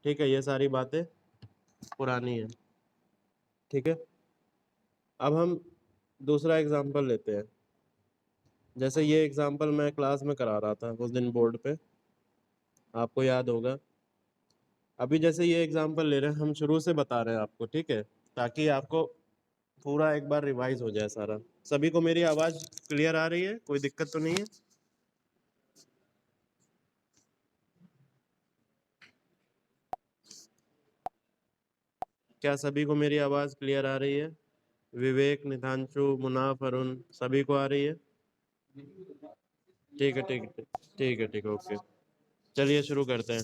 ठीक है, ये सारी बातें पुरानी है। ठीक है, अब हम दूसरा एग्जाम्पल लेते हैं। जैसे ये एग्जाम्पल मैं क्लास में करा रहा था उस दिन बोर्ड पे, आपको याद होगा। अभी जैसे ये एग्जाम्पल ले रहे हैं, हम शुरू से बता रहे हैं आपको, ठीक है, ताकि आपको पूरा एक बार रिवाइज हो जाए सारा। सभी को मेरी आवाज क्लियर आ रही है? कोई दिक्कत तो नहीं है? क्या सभी को मेरी आवाज क्लियर आ रही है? विवेक, निधांशु, मुनाफ, अरुण, सभी को आ रही है? ठीक है, ठीक है, ठीक है, ठीक है, ओके। चलिए शुरू करते हैं।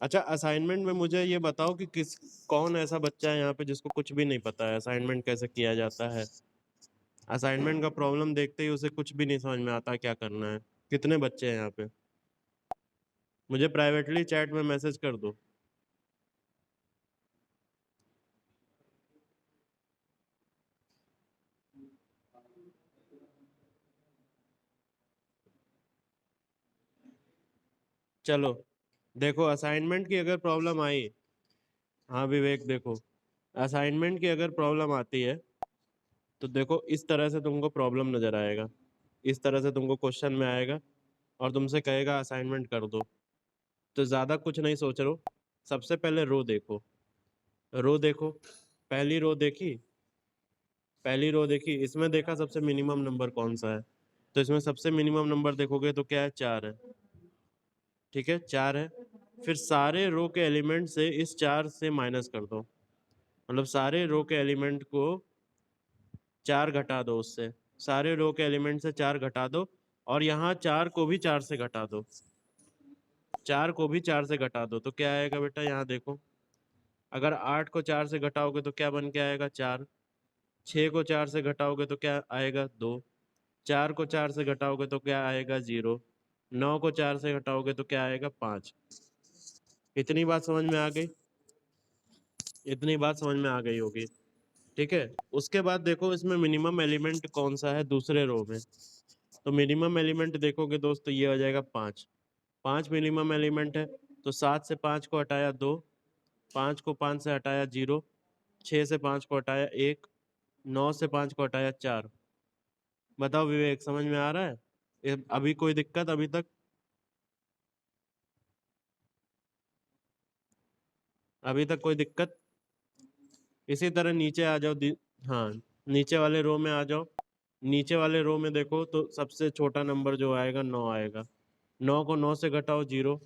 अच्छा, असाइनमेंट में मुझे ये बताओ कि कौन ऐसा बच्चा है यहाँ पे जिसको कुछ भी नहीं पता है असाइनमेंट कैसे किया जाता है। असाइनमेंट का प्रॉब्लम देखते ही उसे कुछ भी नहीं समझ में आता क्या करना है। कितने बच्चे हैं यहाँ पे? मुझे प्राइवेटली चैट में मैसेज कर दो। चलो, देखो असाइनमेंट की अगर प्रॉब्लम आई, हाँ विवेक देखो, असाइनमेंट की अगर प्रॉब्लम आती है तो देखो इस तरह से तुमको प्रॉब्लम नजर आएगा। इस तरह से तुमको क्वेश्चन में आएगा और तुमसे कहेगा असाइनमेंट कर दो। तो ज्यादा कुछ नहीं सोच रहे हो, सबसे पहले रो देखो। रो देखो, पहली रो देखी, पहली रो देखी, इसमें देखा सबसे मिनिमम नंबर कौन सा है। तो इसमें सबसे मिनिमम नंबर देखोगे तो क्या है? 4 है। ठीक है, 4 है। फिर सारे रो के एलिमेंट से इस 4 से माइनस कर दो, मतलब सारे रो के एलिमेंट को 4 घटा दो उससे। सारे रो के एलिमेंट से 4 घटा दो, और यहाँ 4 को भी 4 से घटा दो। 4 को भी 4 से घटा दो तो क्या आएगा बेटा? यहाँ देखो, अगर 8 को 4 से घटाओगे तो क्या बन के आएगा? 4। 6 को 4 से घटाओगे तो क्या आएगा? 2। 4 को 4 से घटाओगे तो क्या आएगा? 0। 9 को 4 से घटाओगे तो क्या आएगा? 5। इतनी बात समझ में आ गई? इतनी बात समझ में आ गई होगी। ठीक है, उसके बाद देखो इसमें मिनिमम एलिमेंट कौन सा है दूसरे रो में। तो मिनिमम एलिमेंट देखोगे दोस्त तो ये हो जाएगा 5। 5 मिनिमम एलिमेंट है। तो 7 से 5 को हटाया 2, 5 को 5 से हटाया 0, 6 से 5 को हटाया 1, 9 से 5 को हटाया 4। बताओ विवेक, समझ में आ रहा है? अभी कोई दिक्कत अभी तक? अभी तक कोई दिक्कत? इसी तरह नीचे आ जाओ, हाँ, नीचे वाले रो में आ जाओ। नीचे वाले रो में देखो तो सबसे छोटा नंबर जो आएगा 9 आएगा। 9 को 9 से घटाओ 0,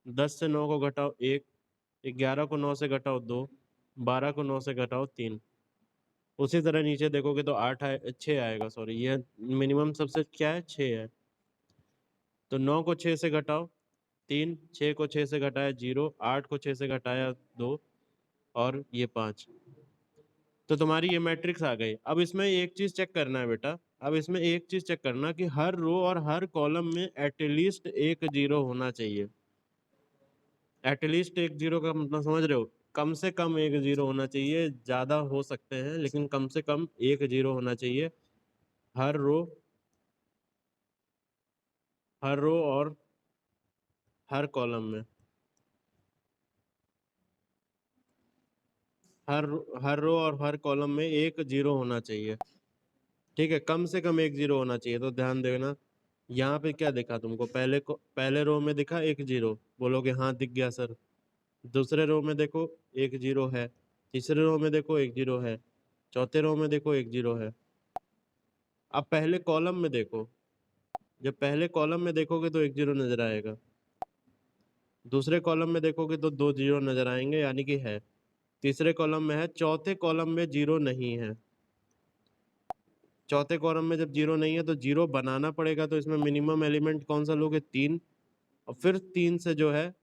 10 से 9 को घटाओ 1, 11 को 9 से घटाओ 2, 12 को 9 से घटाओ 3। उसी तरह नीचे देखोगे तो 6 आएगा, सॉरी, ये मिनिमम सबसे क्या है? 6 है। तो 9 को 6 से घटाओ 3, 6 को 6 से घटाया 0, 8 को 6 से घटाया 2, और ये 5। तो तुम्हारी ये मैट्रिक्स आ गई। अब इसमें एक चीज चेक करना है बेटा। अब इसमें एक चीज चेक करना कि हर रो और हर कॉलम में एटलीस्ट एक जीरो होना चाहिए। एटलीस्ट एक जीरो का मतलब समझ रहे हो? कम से कम एक जीरो होना चाहिए, ज्यादा हो सकते हैं लेकिन कम से कम एक जीरो होना चाहिए हर रो, हर रो और हर कॉलम में। हर हर रो और हर कॉलम में एक जीरो होना चाहिए। ठीक है, कम से कम एक जीरो होना चाहिए। तो ध्यान देना, यहाँ पे क्या दिखा तुमको? पहले रो में दिखा एक जीरो, बोलोगे हाँ दिख गया सर। दूसरे रो में देखो एक जीरो है, तीसरे रो में देखो एक जीरो है, चौथे रो में देखो एक जीरो है। अब पहले कॉलम में देखो, जब पहले कॉलम में देखोगे तो एक जीरो नजर आएगा। दूसरे कॉलम में देखोगे तो दो जीरो नजर आएंगे, यानी कि है। तीसरे कॉलम में है, चौथे कॉलम में जीरो नहीं है। चौथे कॉलम में जब जीरो नहीं है तो जीरो बनाना पड़ेगा। तो इसमें मिनिमम एलिमेंट कौन सा लोगे? 3। और फिर 3 से जो है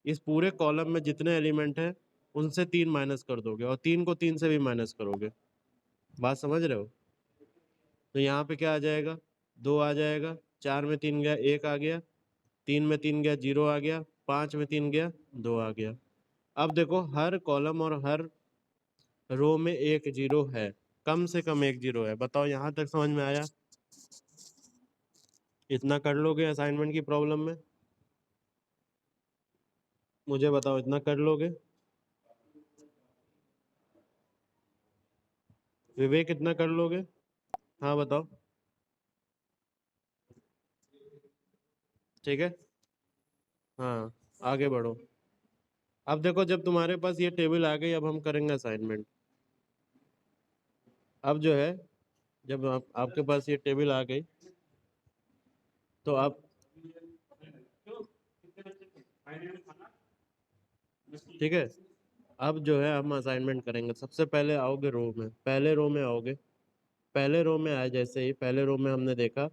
इस पूरे कॉलम में जितने एलिमेंट है उनसे 3 माइनस कर दोगे, और 3 को 3 से भी माइनस करोगे। बात समझ रहे हो? तो यहाँ पे क्या आ जाएगा? 2 आ जाएगा, 4 में 3 गया 1 आ गया, 3 में 3 गया 0 आ गया, 5 में 3 गया 2 आ गया। अब देखो हर कॉलम और हर रो में एक जीरो है, कम से कम एक जीरो है। बताओ यहाँ तक समझ में आया? इतना कर लोगे असाइनमेंट की प्रॉब्लम में? मुझे बताओ, इतना कर लोगे? विवेक, इतना कर लोगे? हाँ बताओ। ठीक है। हाँ, आगे बढ़ो। अब देखो, जब तुम्हारे पास ये टेबल आ गई, अब हम करेंगे असाइनमेंट। अब जो है, जब आपके पास ये टेबल आ गई, तो आप, ठीक है, अब जो है हम असाइनमेंट करेंगे। सबसे पहले आओगे रो में, पहले रो में आओगे। पहले रो में आए, जैसे ही पहले रो में हमने देखा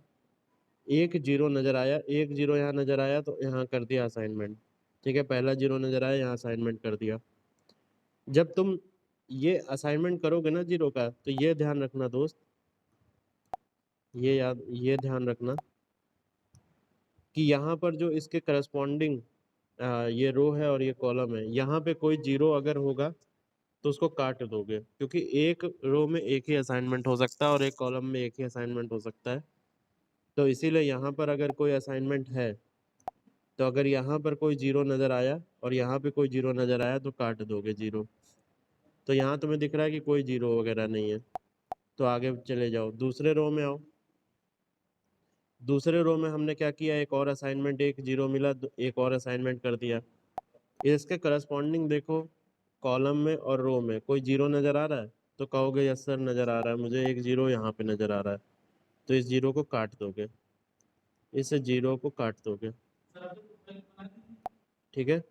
एक जीरो नजर आया, एक जीरो यहाँ नजर आया, तो यहाँ कर दिया असाइनमेंट। ठीक है, पहला जीरो नजर आया, यहाँ असाइनमेंट कर दिया। जब तुम ये असाइनमेंट करोगे ना जीरो का, तो ये ध्यान रखना दोस्त, ये ध्यान रखना कि यहाँ पर जो इसके करस्पॉन्डिंग ये रो है और ये कॉलम है, यहाँ पे कोई जीरो अगर होगा तो उसको काट दोगे, क्योंकि एक रो में एक ही असाइनमेंट हो सकता है और एक कॉलम में एक ही असाइनमेंट हो सकता है। तो इसीलिए यहाँ पर अगर कोई असाइनमेंट है, तो अगर यहाँ पर कोई जीरो नज़र आया और यहाँ पे कोई जीरो नज़र आया, तो काट दोगे जीरो। तो यहाँ तुम्हें दिख रहा है कि कोई जीरो वगैरह नहीं है, तो आगे चले जाओ, दूसरे रो में आओ। दूसरे रो में हमने क्या किया, एक और असाइनमेंट, एक जीरो मिला, एक और असाइनमेंट कर दिया। इसके करस्पॉन्डिंग देखो, कॉलम में और रो में कोई जीरो नज़र आ रहा है, तो कहोगे यस सर नज़र आ रहा है मुझे, एक जीरो यहाँ पे नज़र आ रहा है, तो इस जीरो को काट दोगे, इस जीरो को काट दोगे। ठीक है।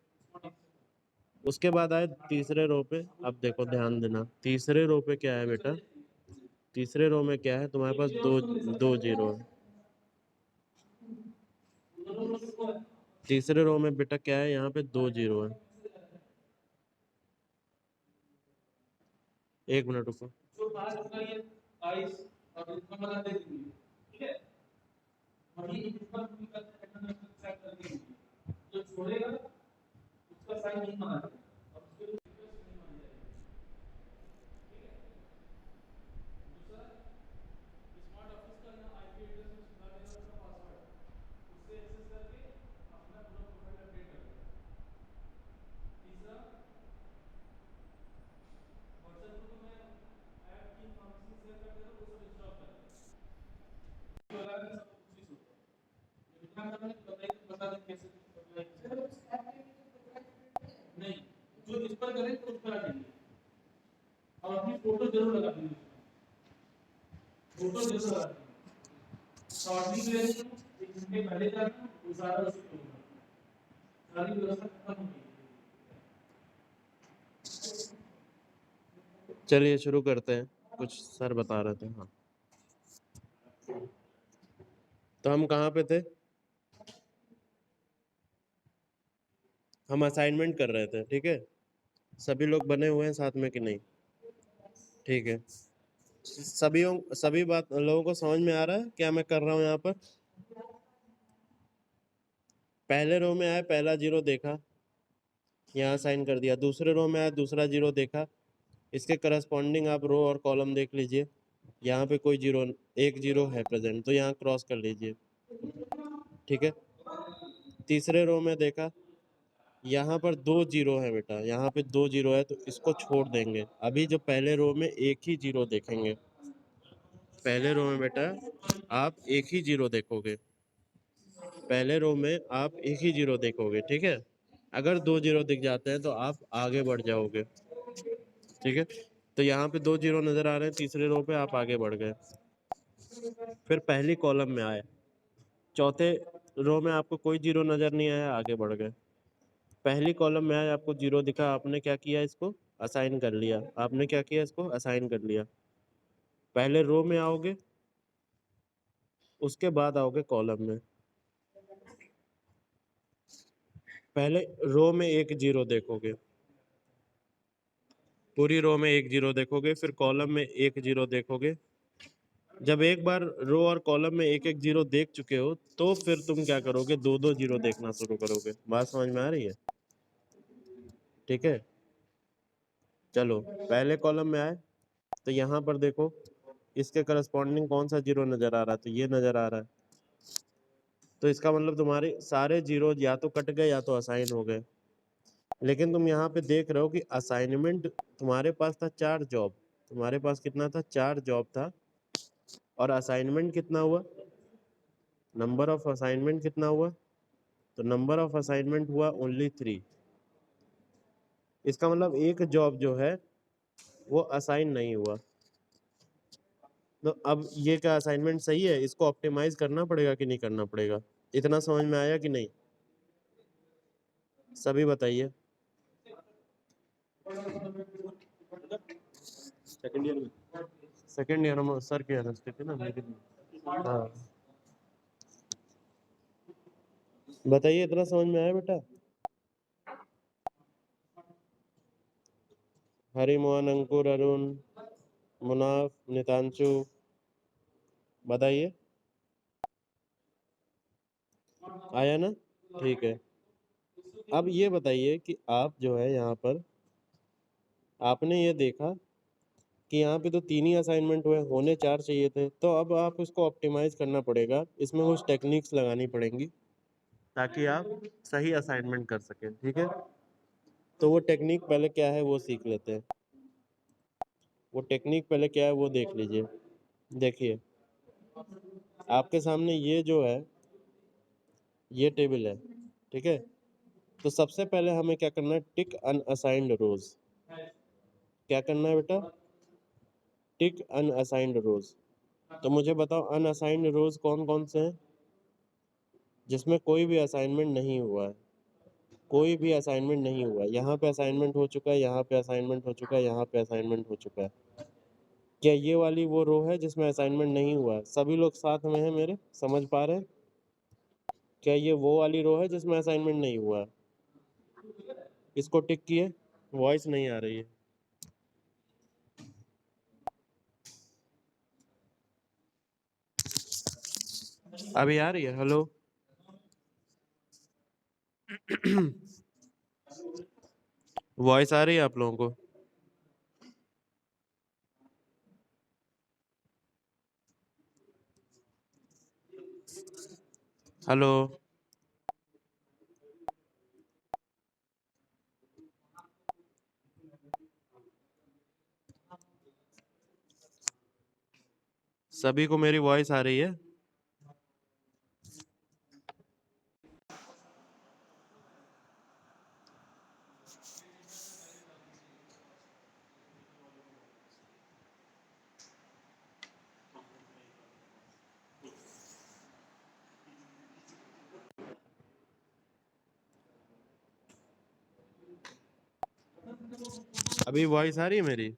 उसके बाद आए तीसरे रो पे। अब देखो, ध्यान देना, तीसरे रो पे क्या है बेटा, तीसरे रो में क्या है, तुम्हारे पास दो दो जीरो है। तीसरे रो में बेटा क्या है, यहाँ पे दो जीरो है। एक मिनट रुको। चलिए शुरू करते हैं, कुछ सर बता रहे थे। हाँ, तो हम कहाँ पे थे, हम असाइनमेंट कर रहे थे। ठीक है, सभी लोग बने हुए हैं साथ में कि नहीं? ठीक है, सभी बात लोगों को समझ में आ रहा है क्या मैं कर रहा हूँ यहाँ पर? पहले रो में आया, पहला जीरो देखा, यहाँ साइन कर दिया। दूसरे रो में आया, दूसरा जीरो देखा, इसके करस्पॉन्डिंग आप रो और कॉलम देख लीजिए, यहाँ पे कोई जीरो, एक जीरो है प्रेजेंट, तो यहाँ क्रॉस कर लीजिए। ठीक है। तीसरे रो में देखा, यहाँ पर दो जीरो है बेटा, यहाँ पे दो जीरो है, तो इसको छोड़ देंगे। अभी जो पहले रो में एक ही जीरो देखेंगे, पहले रो में बेटा आप एक ही जीरो देखोगे, पहले रो में आप एक ही जीरो देखोगे। ठीक है, अगर दो जीरो दिख जाते हैं तो आप आगे बढ़ जाओगे। ठीक है, तो यहाँ पे दो जीरो नजर आ रहे हैं, तीसरे रो पे आप आगे बढ़ गए। फिर पहली कॉलम में आए, चौथे रो में आपको कोई जीरो नजर नहीं आया, आगे बढ़ गए। पहली कॉलम में आए, आपको जीरो दिखा, आपने क्या किया, इसको असाइन कर लिया। आपने क्या किया, इसको असाइन कर लिया। पहले रो में आओगे, उसके बाद आओगे कॉलम में। पहले रो में एक जीरो देखोगे, पूरी रो में एक जीरो देखोगे, फिर कॉलम में एक जीरो देखोगे। जब एक बार रो और कॉलम में एक एक जीरो देख चुके हो, तो फिर तुम क्या करोगे, दो दो जीरो देखना शुरू करोगे। बात समझ में आ रही है? ठीक है, चलो पहले कॉलम में आए, तो यहाँ पर देखो, इसके करस्पॉन्डिंग कौन सा जीरो नजर आ रहा है, तो ये नजर आ रहा है। तो इसका मतलब तुम्हारे सारे जीरो या तो कट गए या तो असाइन हो गए। लेकिन तुम यहाँ पे देख रहे हो कि असाइनमेंट तुम्हारे पास था 4 जॉब, तुम्हारे पास कितना था, 4 जॉब था, और असाइनमेंट कितना हुआ, नंबर ऑफ असाइनमेंट कितना हुआ, तो नंबर ऑफ असाइनमेंट हुआ ओनली 3। इसका मतलब एक जॉब जो है वो असाइन नहीं हुआ। तो अब ये क्या असाइनमेंट सही है, इसको ऑप्टिमाइज करना पड़ेगा कि नहीं करना पड़ेगा? इतना समझ में आया कि नहीं, सभी बताइए। सेकंड ईयर में सर की अनुपस्थिति ना मेरी। हाँ बताइए, इतना समझ में आया बेटा? हरिमोहन, अंकुर, अरुण, मुनाफ, नितांशु, बताइए, आया ना? ठीक है। अब ये बताइए कि आप जो है यहाँ पर आपने ये देखा कि यहाँ पे तो 3 ही असाइनमेंट हुए, होने 4 चाहिए थे, तो अब आप इसको ऑप्टिमाइज करना पड़ेगा, इसमें कुछ टेक्निक्स लगानी पड़ेंगी ताकि आप सही असाइनमेंट कर सकें, ठीक है? तो वो टेक्निक पहले क्या है वो सीख लेते हैं। वो टेक्निक पहले क्या है वो देख लीजिए। देखिए आपके सामने ये जो है ये टेबल है, ठीक है? तो सबसे पहले हमें क्या करना है, टिक अनअसाइंड रोज। क्या करना है बेटा? टिक अनअसाइंड रोज। तो मुझे बताओ अनअसाइंड रोज कौन कौन से हैं जिसमें कोई भी असाइनमेंट नहीं हुआ है? कोई भी असाइनमेंट नहीं हुआ है, यहाँ पे असाइनमेंट हो चुका है, यहाँ पे असाइनमेंट हो चुका है, यहाँ पे असाइनमेंट हो चुका है। क्या ये वाली वो रो है जिसमें असाइनमेंट नहीं हुआ है? सभी लोग साथ में हैं मेरे, समझ पा रहे हैं? क्या ये वो वाली रो है जिसमें असाइनमेंट नहीं हुआ है? इसको टिक किए। वॉइस नहीं आ रही है। अभी आ रही है? हेलो वॉइस आ रही है आप लोगों को? हेलो सभी को मेरी वॉइस आ रही है? अभी वॉइस आ रही है मेरी?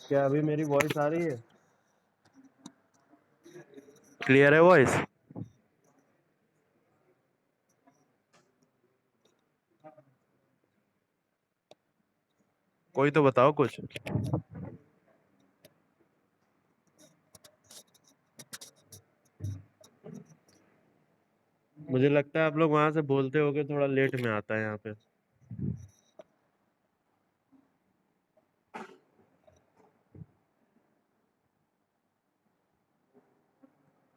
क्या अभी मेरी वॉइस आ रही है? क्लियर है वॉइस? कोई तो बताओ कुछ। मुझे लगता है आप लोग वहां से बोलते होगे, थोड़ा लेट में आता है यहाँ पे।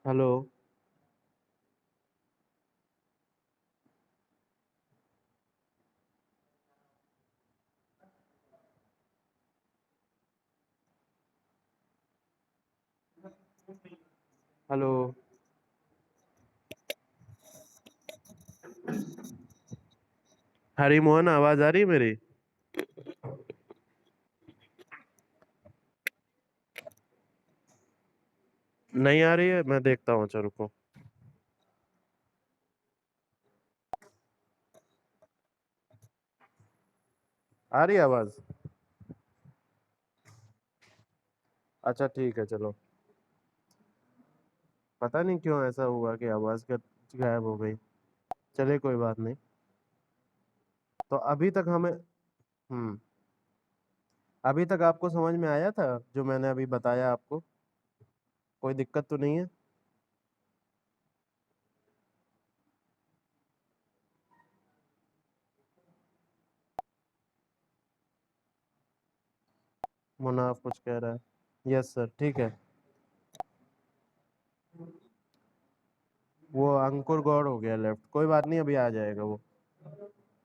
हेलो हेलो हरिमोहन, आवाज आ रही है मेरी? नहीं आ रही है? मैं देखता हूँ, चलो रुको। आ रही है आवाज? अच्छा ठीक है चलो। पता नहीं क्यों ऐसा हुआ कि आवाज का गायब हो गई। चलिए कोई बात नहीं। तो अभी तक हमें अभी तक आपको समझ में आया था जो मैंने अभी बताया आपको? कोई दिक्कत तो नहीं है? मुनाफ कुछ कह रहा है। यस सर, ठीक है। वो अंकुर गौड़ हो गया लेफ्ट, कोई बात नहीं, अभी आ जाएगा वो।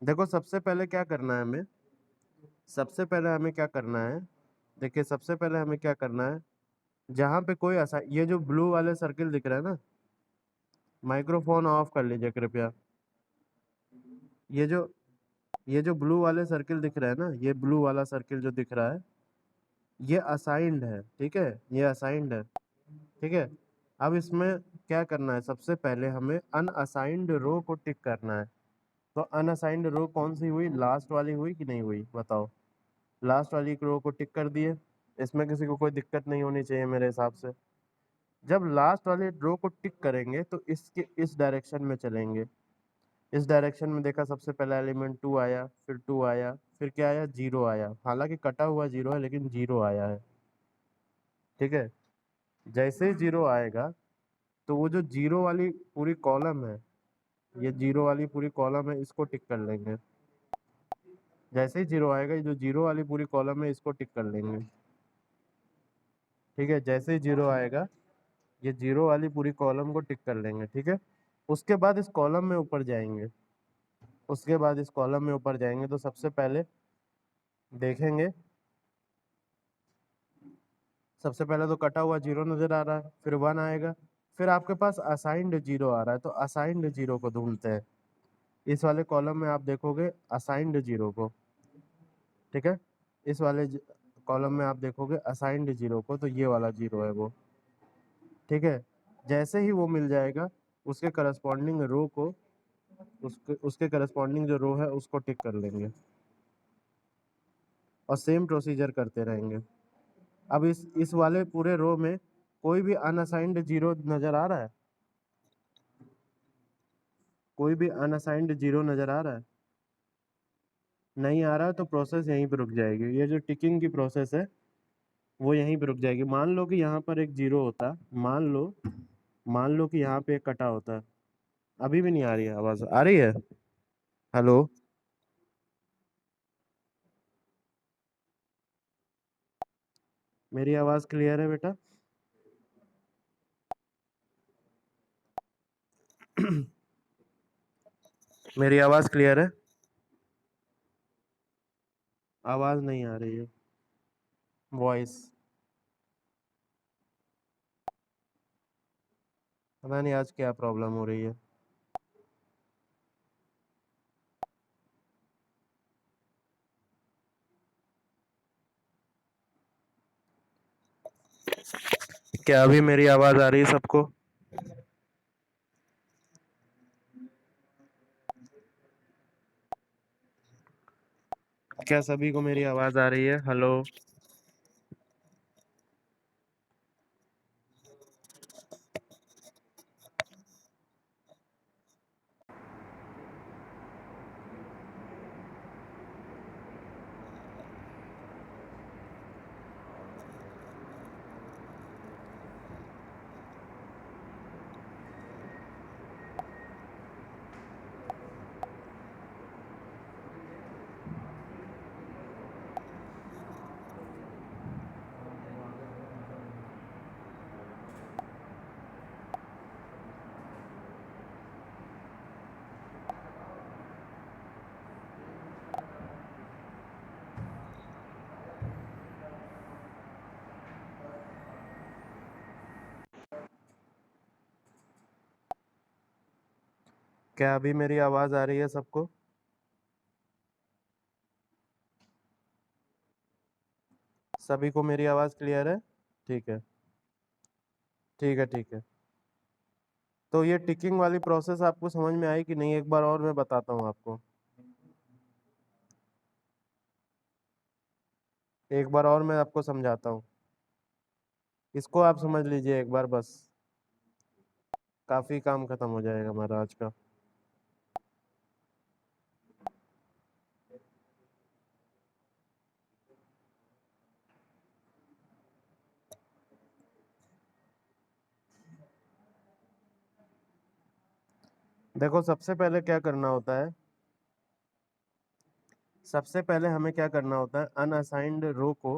देखो सबसे पहले क्या करना है हमें, सबसे पहले हमें क्या करना है, देखिए सबसे पहले हमें क्या करना है, जहाँ पे कोई ये जो ब्लू वाले सर्किल दिख रहा है ना, माइक्रोफोन ऑफ कर लीजिए कृपया। ये जो ये जो ब्लू वाले सर्किल दिख रहा है ना, ये ब्लू वाला सर्किल जो दिख रहा है, ये असाइंड है, ठीक है, ये असाइंड है, ठीक है। अब इसमें क्या करना है, सबसे पहले हमें अनअसाइंड रो को टिक करना है। तो अनअसाइंड रो कौन सी हुई, लास्ट वाली हुई कि नहीं हुई, बताओ। लास्ट वाली रो को टिक कर दिए, इसमें किसी को कोई दिक्कत नहीं होनी चाहिए मेरे हिसाब से। जब लास्ट वाले रो को टिक करेंगे तो इसके इस डायरेक्शन में चलेंगे। इस डायरेक्शन में देखा, सबसे पहला एलिमेंट 2 आया, फिर 2 आया, फिर क्या आया, 0 आया, हालांकि कटा हुआ 0 है लेकिन 0 आया है, ठीक है। जैसे ही 0 आएगा तो वो जो 0 वाली पूरी कॉलम है, ये 0 वाली पूरी कॉलम है, इसको टिक कर लेंगे। जैसे ही 0 आएगा, ये जो 0 वाली पूरी कॉलम है इसको टिक कर लेंगे, ठीक है। जैसे ही 0 आएगा, ये 0 वाली पूरी कॉलम को टिक कर लेंगे, ठीक है। उसके बाद इस कॉलम में ऊपर जाएंगे, उसके बाद इस कॉलम में ऊपर जाएंगे तो सबसे पहले देखेंगे, सबसे पहले तो कटा हुआ 0 नजर आ रहा है, फिर 1 आएगा, फिर आपके पास असाइंड 0 आ रहा है, तो असाइंड 0 को ढूंढते हैं। इस वाले कॉलम में आप देखोगे असाइंड 0 को, ठीक है। इस वाले कॉलम में आप देखोगे असाइंड 0 को, तो ये वाला 0 है वो, ठीक है। जैसे ही वो मिल जाएगा, उसके करस्पॉन्डिंग रो को, उसके उसके करस्पॉन्डिंग जो रो है उसको टिक कर लेंगे, और सेम प्रोसीजर करते रहेंगे। अब इस वाले पूरे रो में कोई भी अनअसाइंड 0 नजर आ रहा है, कोई भी अनअसाइंड 0 नजर आ रहा है, नहीं आ रहा है, तो प्रोसेस यहीं पे रुक जाएगी। ये जो टिकिंग की प्रोसेस है वो यहीं पे रुक जाएगी। मान लो कि यहाँ पर एक 0 होता, मान लो कि यहाँ पे एक कटा होता। अभी भी नहीं आ रही है आवाज, आ रही है? हेलो? मेरी आवाज क्लियर है बेटा? मेरी आवाज क्लियर है? आवाज नहीं आ रही है, वॉइस। पता नहीं आज क्या प्रॉब्लम हो रही है। क्या अभी मेरी आवाज आ रही है सबको? क्या सभी को मेरी आवाज आ रही है? हेलो? क्या अभी मेरी आवाज आ रही है सबको? सभी को मेरी आवाज क्लियर है? ठीक है, ठीक है, ठीक है। तो ये टिकिंग वाली प्रोसेस आपको समझ में आई कि नहीं, एक बार और मैं बताता हूँ आपको, एक बार और मैं आपको समझाता हूँ। इसको आप समझ लीजिए एक बार बस, काफी काम खत्म हो जाएगा हमारा आज का। देखो सबसे पहले क्या करना होता है, सबसे पहले हमें क्या करना होता है, अनअसाइंड रो को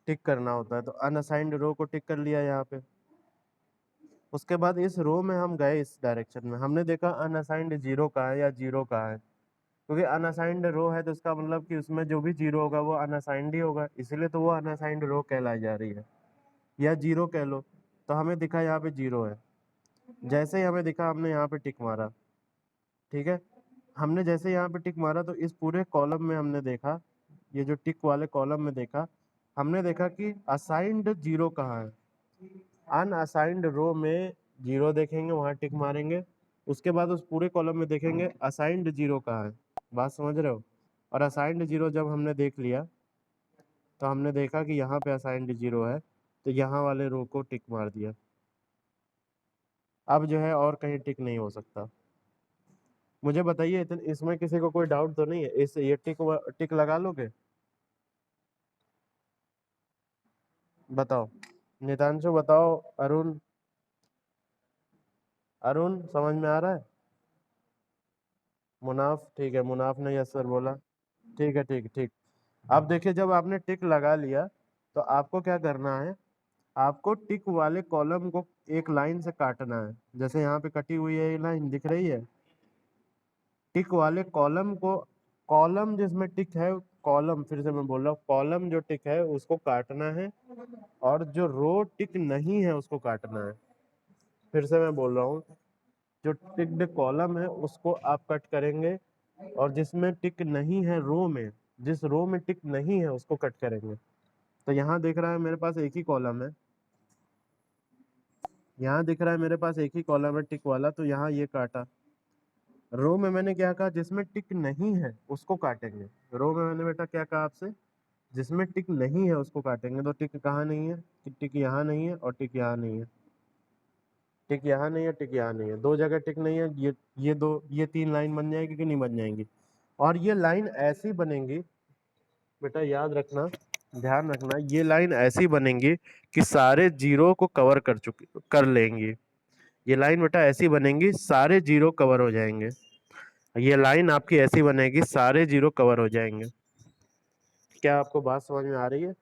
टिक करना होता है, तो अनअसाइंड रो को टिक कर लिया यहाँ पे। उसके बाद इस रो में हम गए, इस डायरेक्शन में हमने देखा अनअसाइंड जीरो कहाँ है या जीरो कहाँ है, क्योंकि अनअसाइंड रो है तो इसका मतलब कि उसमें जो भी जीरो होगा वो अनअसाइंड ही होगा, इसीलिए तो वो अनअसाइंड रो कहलाई जा रही है, या जीरो कह लो। तो हमें दिखा यहाँ पे जीरो है, जैसे ही हमें दिखा हमने यहाँ पे टिक मारा। ठीक है, हमने जैसे यहाँ पे टिक मारा तो इस पूरे कॉलम में हमने देखा, ये जो टिक वाले कॉलम में देखा, हमने देखा कि असाइंड जीरो कहाँ है। अनअसाइंड रो में जीरो देखेंगे, वहां टिक मारेंगे। उसके बाद उस पूरे कॉलम में देखेंगे असाइंड जीरो कहाँ है। बात समझ रहे हो? और असाइंड जीरो जब हमने देख लिया तो हमने देखा कि यहाँ पे असाइंड जीरो है, तो यहाँ वाले रो को टिक मार दिया। अब जो है और कहीं टिक नहीं हो सकता। मुझे बताइए इसमें किसी को कोई डाउट तो नहीं है? इस ये टिक लगा लोगे? बताओ, नितांशु बताओ, अरुण, अरुण समझ में आ रहा है? मुनाफ, ठीक है, मुनाफ ने यस सर बोला। ठीक है, ठीक ठीक। अब देखिए, जब आपने टिक लगा लिया तो आपको क्या करना है, आपको टिक वाले कॉलम को एक लाइन से काटना है, जैसे यहाँ पे कटी हुई है ये लाइन दिख रही है। टिक वाले कॉलम को, कॉलम जिसमें टिक है, कॉलम, फिर से मैं बोल रहा हूँ, कॉलम जो टिक है उसको काटना है, और जो रो टिक नहीं है उसको काटना है। फिर से मैं बोल रहा हूँ, जो टिक्ड कॉलम है उसको आप कट करेंगे, और जिसमें टिक नहीं है रो में, जिस रो में टिक नहीं है उसको कट करेंगे। तो यहाँ दिख रहा है मेरे पास एक ही कॉलम है, यहाँ दिख रहा है मेरे पास एक ही कॉलम है टिक वाला, तो यहाँ ये काटा। रो में मैंने क्या कहा, जिसमें टिक नहीं है उसको काटेंगे। रो में मैंने बेटा क्या कहा आपसे, जिसमें टिक नहीं है उसको काटेंगे। तो टिक कहाँ नहीं है? टिक यहाँ नहीं है और टिक यहाँ नहीं है। टिक यहाँ नहीं है, टिक यहाँ नहीं है, दो जगह टिक नहीं है। ये दो, ये तीन लाइन बन जाएगी कि नहीं बन जाएंगी? और ये लाइन ऐसी बनेंगी, बेटा याद रखना, ध्यान रखना, ये लाइन ऐसी बनेंगी कि सारे जीरो को कवर कर लेंगी। ये लाइन बेटा ऐसी बनेंगी, सारे जीरो कवर हो जाएंगे। ये लाइन आपकी ऐसी बनेगी, सारे जीरो कवर हो जाएंगे। क्या आपको बात समझ में आ रही है?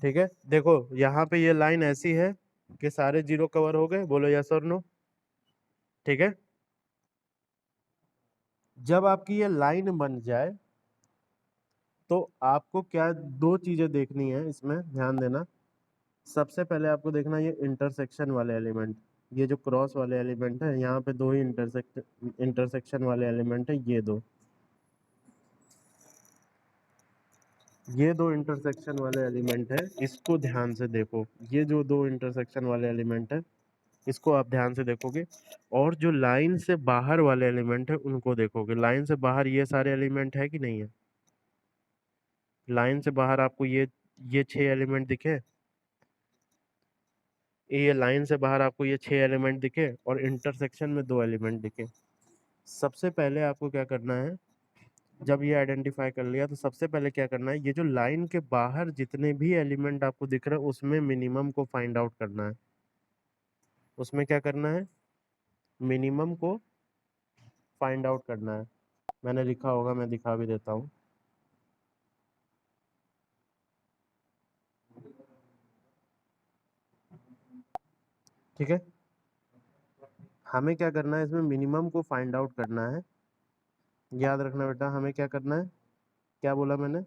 ठीक है, देखो यहाँ पे ये लाइन ऐसी है कि सारे जीरो कवर हो गए, बोलो यस और नो। ठीक है, जब आपकी ये लाइन बन जाए तो आपको क्या दो चीजें देखनी है, इसमें ध्यान देना। सबसे पहले आपको देखना ये इंटरसेक्शन वाले एलिमेंट, ये जो क्रॉस वाले एलिमेंट है, यहाँ पे दो ही इंटरसेक्शन वाले एलिमेंट है, ये दो इंटरसेक्शन वाले एलिमेंट है, इसको ध्यान से देखो। ये जो दो इंटरसेक्शन वाले एलिमेंट है इसको आप ध्यान से देखोगे, और जो लाइन से बाहर वाले एलिमेंट है उनको देखोगे। लाइन से बाहर ये सारे एलिमेंट है कि नहीं है? लाइन से बाहर आपको ये छह एलिमेंट दिखे? ये लाइन से बाहर आपको ये छह एलिमेंट दिखे, और इंटरसेक्शन में दो एलिमेंट दिखे। सबसे पहले आपको क्या करना है, जब ये आइडेंटिफाई कर लिया तो सबसे पहले क्या करना है, ये जो लाइन के बाहर जितने भी एलिमेंट आपको दिख रहे हैं उसमें मिनिमम को फाइंड आउट करना है। उसमें क्या करना है, मिनिमम को फाइंड आउट करना है। मैंने लिखा होगा, मैं दिखा भी देता हूँ। ठीक है, हमें क्या करना है, इसमें मिनिमम को फाइंड आउट करना है। याद रखना बेटा, हमें क्या करना है, क्या बोला मैंने,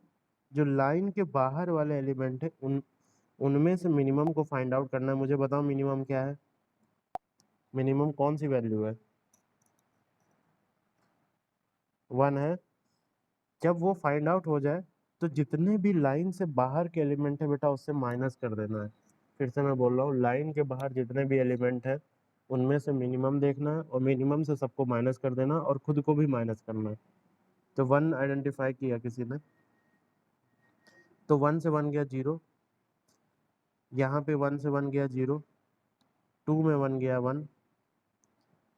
जो लाइन के बाहर वाले एलिमेंट है उनमें से मिनिमम को फाइंड आउट करना है। मुझे बताओ मिनिमम क्या है? मिनिमम कौन सी वैल्यू है? 1 है। जब वो फाइंड आउट हो जाए तो जितने भी लाइन से बाहर के एलिमेंट है बेटा उससे माइनस कर देना है। फिर से मैं बोल रहा हूँ, लाइन के बाहर जितने भी एलिमेंट है उनमें से मिनिमम देखना है, और मिनिमम से सबको माइनस कर देना, और खुद को भी माइनस करना है। तो 1 आइडेंटिफाई किया किसी ने, तो 1 से 1 गया 0, यहाँ पे 1 से 1 गया 0, 2 में 1 गया 1,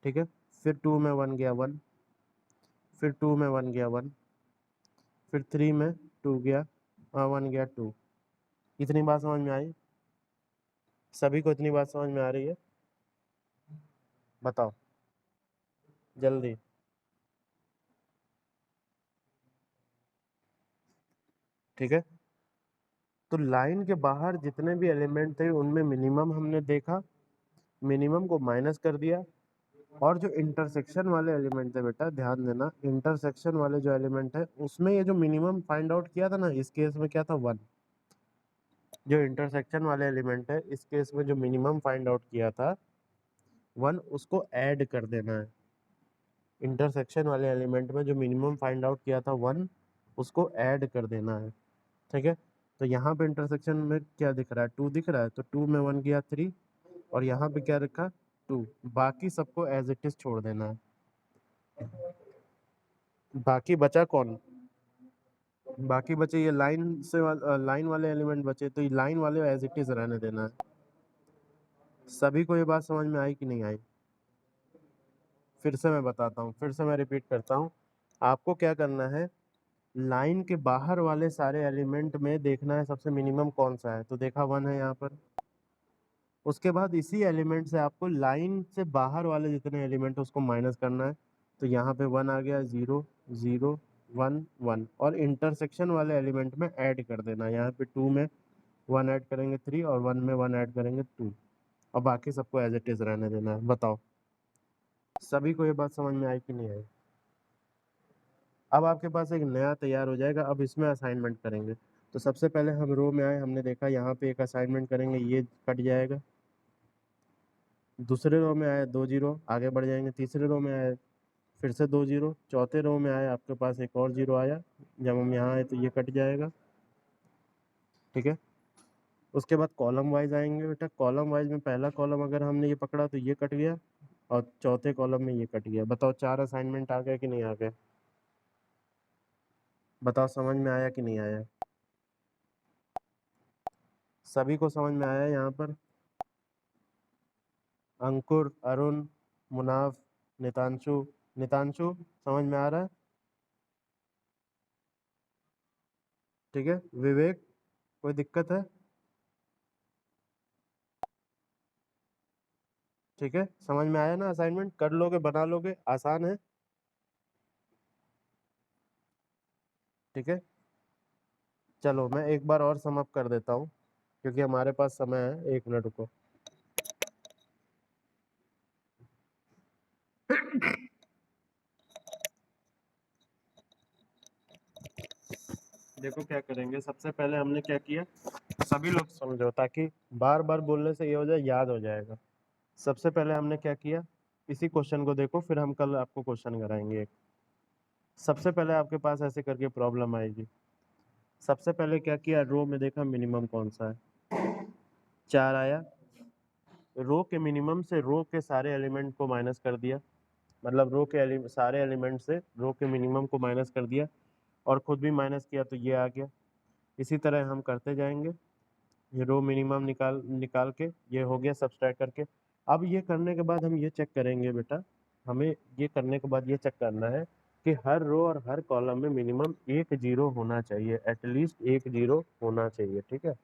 ठीक है, फिर 2 में 1 गया 1, फिर 2 में 1 गया 1, फिर 3 में 2 गया, 1 गया 2। इतनी बात समझ में आई? सभी को इतनी बात समझ में आ रही है? बताओ जल्दी। ठीक है। तो लाइन के बाहर जितने भी एलिमेंट थे उनमें मिनिमम हमने देखा, मिनिमम को माइनस कर दिया, और जो इंटरसेक्शन वाले एलिमेंट थे बेटा ध्यान देना, इंटरसेक्शन वाले जो एलिमेंट है उसमें ये जो मिनिमम फाइंड आउट किया था ना, इस केस में क्या था 1। जो इंटरसेक्शन वाले एलिमेंट है इस केस में जो मिनिमम फाइंड आउट किया था 1, उसको ऐड कर देना है। इंटरसेक्शन वाले एलिमेंट में जो मिनिमम फाइंड आउट किया था 1, उसको ऐड कर देना है। ठीक है। तो यहाँ पे इंटरसेक्शन में क्या दिख रहा है, 2 दिख रहा है, तो 2 में 1 गया 3, और यहाँ पे क्या रखा 2। बाकी सबको एज इट इज छोड़ देना है। बाकी बचा कौन, बाकी बचे ये लाइन से लाइन वाले एलिमेंट बचे, तो ये लाइन वाले एज इट इज रहने देना है। सभी को ये बात समझ में आई कि नहीं आई? फिर से मैं बताता हूँ, फिर से मैं रिपीट करता हूँ। आपको क्या करना है, लाइन के बाहर वाले सारे एलिमेंट में देखना है सबसे मिनिमम कौन सा है, तो देखा 1 है यहाँ पर। उसके बाद इसी एलिमेंट से आपको लाइन से बाहर वाले जितने एलिमेंट है उसको माइनस करना है। तो यहाँ पे 1 आ गया, 0 0 1 1, और इंटरसेक्शन वाले एलिमेंट में ऐड कर देना। यहाँ पे 2 में 1 ऐड करेंगे 3, और 1 में 1 ऐड करेंगे 2, और बाकी सबको एज इट इज रहने देना है। बताओ सभी को ये बात समझ में आई कि नहीं आई? अब आपके पास एक नया तैयार हो जाएगा, अब इसमें असाइनमेंट करेंगे। तो सबसे पहले हम रो में आए, हमने देखा यहाँ पे एक असाइनमेंट करेंगे, ये कट जाएगा। दूसरे रो में आए 2 0, आगे बढ़ जाएंगे। तीसरे रो में आए फिर से 2 0, चौथे रो में आए आपके पास एक और 0 आया, जब हम यहाँ आए तो ये कट जाएगा। ठीक है। उसके बाद कॉलम वाइज आएंगे बेटा, कॉलम वाइज में पहला कॉलम अगर हमने ये पकड़ा तो ये कट गया, और चौथे कॉलम में ये कट गया। बताओ 4 असाइनमेंट आ गए कि नहीं आ गए? बताओ समझ में आया कि नहीं आया? सभी को समझ में आया यहाँ पर? अंकुर, अरुण, मुनाफ, नितांशु, नितांशु समझ में आ रहा है? ठीक है। विवेक, कोई दिक्कत है? ठीक है, समझ में आया ना? असाइनमेंट कर लोगे, बना लोगे, आसान है। ठीक है। चलो मैं एक बार और सम अप कर देता हूँ, क्योंकि हमारे पास समय है। 1 मिनट रुको। देखो क्या करेंगे, सबसे पहले हमने क्या किया, सभी लोग समझो ताकि बार बार बोलने से ये हो जाए, याद हो जाएगा। सबसे पहले हमने क्या किया, इसी क्वेश्चन को देखो, फिर हम कल आपको क्वेश्चन कराएंगे एक। सबसे पहले आपके पास ऐसे करके प्रॉब्लम आएगी। सबसे पहले क्या किया, रो में देखा मिनिमम कौन सा है, 4 आया। रो के मिनिमम से रो के सारे एलिमेंट को माइनस कर दिया, मतलब रो के सारे एलिमेंट से रो के मिनिमम को माइनस कर दिया, और खुद भी माइनस किया तो ये आ गया। इसी तरह हम करते जाएंगे, ये रो मिनिमम निकाल निकाल के ये हो गया सब्सट्रैक्ट करके। अब ये करने के बाद हम ये चेक करेंगे बेटा, हमें ये करने के बाद ये चेक करना है कि हर रो और हर कॉलम में मिनिमम एक जीरो होना चाहिए, एटलीस्ट एक जीरो होना चाहिए। ठीक है।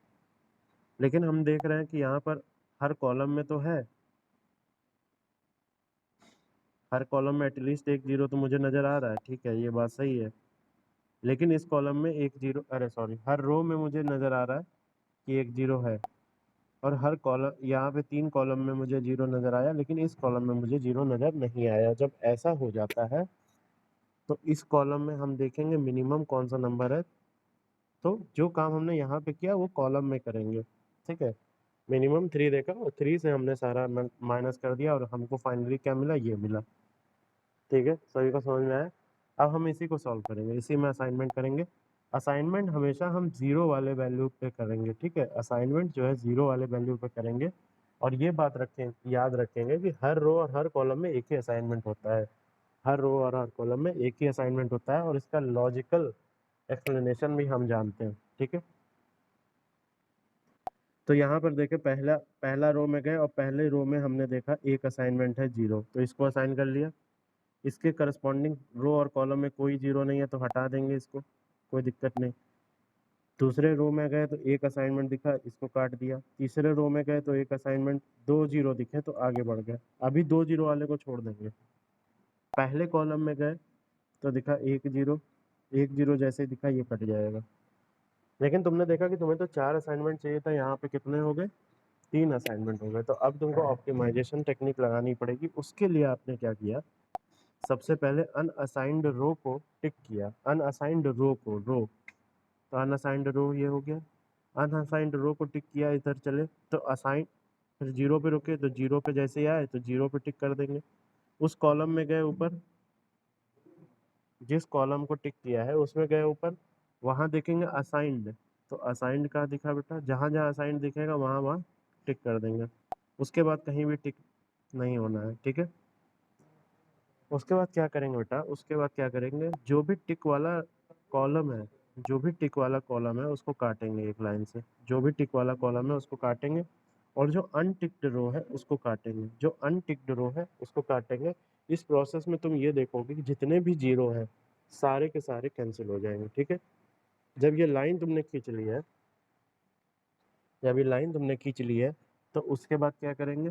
लेकिन हम देख रहे हैं कि यहाँ पर हर कॉलम में तो है, हर कॉलम में एटलीस्ट एक जीरो तो मुझे नज़र आ रहा है। ठीक है, ये बात सही है। लेकिन इस कॉलम में एक जीरो, अरे सॉरी, हर रो में मुझे नज़र आ रहा है कि एक जीरो है, और हर कॉलम, यहाँ पे 3 कॉलम में मुझे जीरो नज़र आया, लेकिन इस कॉलम में मुझे जीरो नज़र नहीं आया। जब ऐसा हो जाता है तो इस कॉलम में हम देखेंगे मिनिमम कौन सा नंबर है, तो जो काम हमने यहाँ पे किया वो कॉलम में करेंगे। ठीक है। मिनिमम 3 देखा, और 3 से हमने सारा माइनस कर दिया, और हमको फाइनली क्या मिला, ये मिला। ठीक है, सभी को समझ में आया? अब हम इसी को सॉल्व करेंगे, इसी में असाइनमेंट करेंगे। असाइनमेंट हमेशा हम जीरो वाले वैल्यू पे करेंगे। ठीक है, असाइनमेंट जो है जीरो वाले वैल्यू पे करेंगे। और ये बात रखें, याद रखेंगे कि हर रो और हर कॉलम में एक ही असाइनमेंट होता है, हर रो और हर कॉलम में एक ही असाइनमेंट होता है, और इसका लॉजिकल एक्सप्लेनेशन भी हम जानते हैं। ठीक है। तो यहाँ पर देखें, पहला पहला रो में गए, और पहले रो में हमने देखा एक असाइनमेंट है 0, तो इसको असाइन कर लिया। इसके करस्पॉन्डिंग रो और कॉलम में कोई जीरो नहीं है, तो हटा देंगे इसको, कोई दिक्कत नहीं। दूसरे रो में गए तो एक असाइनमेंट दिखा, इसको काट दिया। तीसरे रो में गए तो एक असाइनमेंट, 2 जीरो दिखे तो आगे बढ़ गए, अभी 2 जीरो वाले को छोड़ देंगे। पहले कॉलम में गए तो दिखा एक जीरो, एक जीरो जैसे दिखा ये कट जाएगा। लेकिन तुमने देखा कि तुम्हें तो 4 असाइनमेंट चाहिए था, यहाँ पे कितने हो गए? 3 असाइनमेंट हो गए। तो अब तुमको ऑप्टिमाइजेशन टेक्निक लगानी पड़ेगी। उसके लिए आपने क्या किया, सबसे पहले अनअसाइंड रो को टिक किया, अनअसाइंड रो को, रो, तो अनअसाइंड रो ये हो गया। अनअसाइंड रो को टिक किया, इधर चले तो असाइन, फिर जीरो पे रुके तो जीरो पे जैसे ही आए तो जीरो पे टिक कर देंगे। उस कॉलम में गए ऊपर, जिस कॉलम को टिक किया है उसमें गए ऊपर, वहां देखेंगे असाइंड, तो असाइंड कहाँ दिखा बेटा, जहां जहां असाइंड दिखेगा वहां वहां टिक कर देंगे। उसके बाद कहीं भी टिक नहीं होना है, ठीक है। उसके बाद क्या करेंगे बेटा, उसके बाद क्या करेंगे, जो भी टिक वाला कॉलम है, जो भी टिक वाला कॉलम है उसको काटेंगे एक लाइन से, जो भी टिक वाला कॉलम है उसको काटेंगे, और जो अनटिक्ड रो है उसको काटेंगे, जो अनटिक्ड रो है उसको काटेंगे। इस प्रोसेस में तुम ये देखोगे कि जितने भी जीरो हैं सारे के सारे कैंसिल हो जाएंगे, ठीक है। जब ये लाइन तुमने खींच ली है, जब ये लाइन तुमने खींच ली है, तो उसके बाद क्या करेंगे,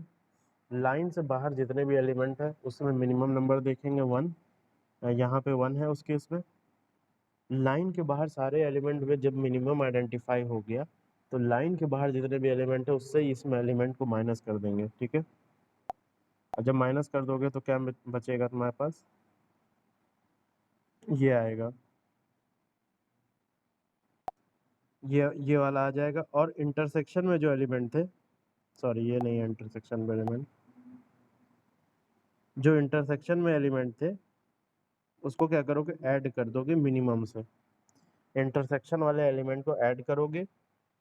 लाइन से बाहर जितने भी एलिमेंट है उसमें मिनिमम नंबर देखेंगे 1, यहाँ पे 1 है उस केस में। लाइन के बाहर सारे एलिमेंट में जब मिनिमम आइडेंटिफाई हो गया, तो लाइन के बाहर जितने भी एलिमेंट है उससे इसमें एलिमेंट को माइनस कर देंगे, ठीक है। और जब माइनस कर दोगे तो क्या बचेगा तुम्हारे पास, ये आएगा, ये वाला आ जाएगा। और इंटरसेक्शन में जो एलिमेंट थे, सॉरी ये नहीं है इंटरसेक्शन में एलिमेंट, जो इंटरसेक्शन में एलिमेंट थे उसको क्या करोगे, ऐड कर दोगे मिनिमम से। इंटरसेक्शन वाले एलिमेंट को ऐड करोगे,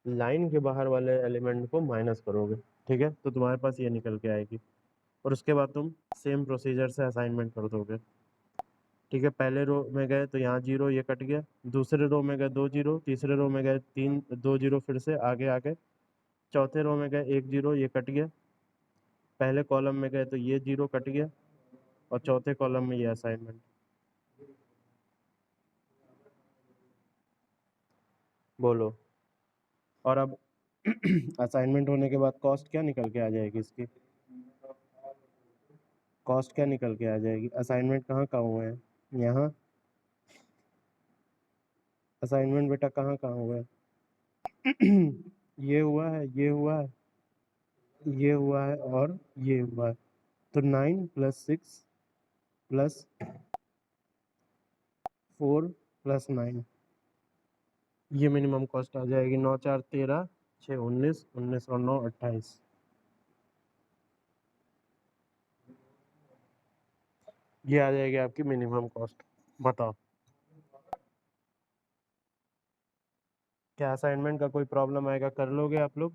लाइन के बाहर वाले एलिमेंट को माइनस करोगे, ठीक है। तो तुम्हारे पास ये निकल के आएगी। और उसके बाद तुम सेम प्रोसीजर से असाइनमेंट कर दोगे, ठीक है। पहले रो में गए तो यहाँ जीरो, ये कट गया। दूसरे रो में गए 2 जीरो, तीसरे रो में गए 2 जीरो, फिर से आगे आ गए। चौथे रो में गए 1 जीरो, ये कट गया। पहले कॉलम में गए तो ये जीरो कट गया, और चौथे कॉलम में ये असाइनमेंट। बोलो। और अब असाइनमेंट होने के बाद कॉस्ट क्या निकल के आ जाएगी इसकी, कॉस्ट क्या निकल के आ जाएगी, असाइनमेंट कहाँ कहाँ हुए हैं, यहाँ असाइनमेंट बेटा कहाँ कहाँ हुआ है ये हुआ है, ये हुआ है, ये हुआ है, और ये हुआ है। तो 9 + 6 + 4 + 9, ये मिनिमम कॉस्ट आ जाएगी। 9 4 13, 6 19, 19 और 9 28, ये आ जाएगी आपकी मिनिमम कॉस्ट। बताओ, क्या असाइनमेंट का कोई प्रॉब्लम आएगा, कर लोगे आप लोग?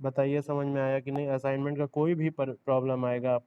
बताइए समझ में आया कि नहीं, असाइनमेंट का कोई भी प्रॉब्लम आएगा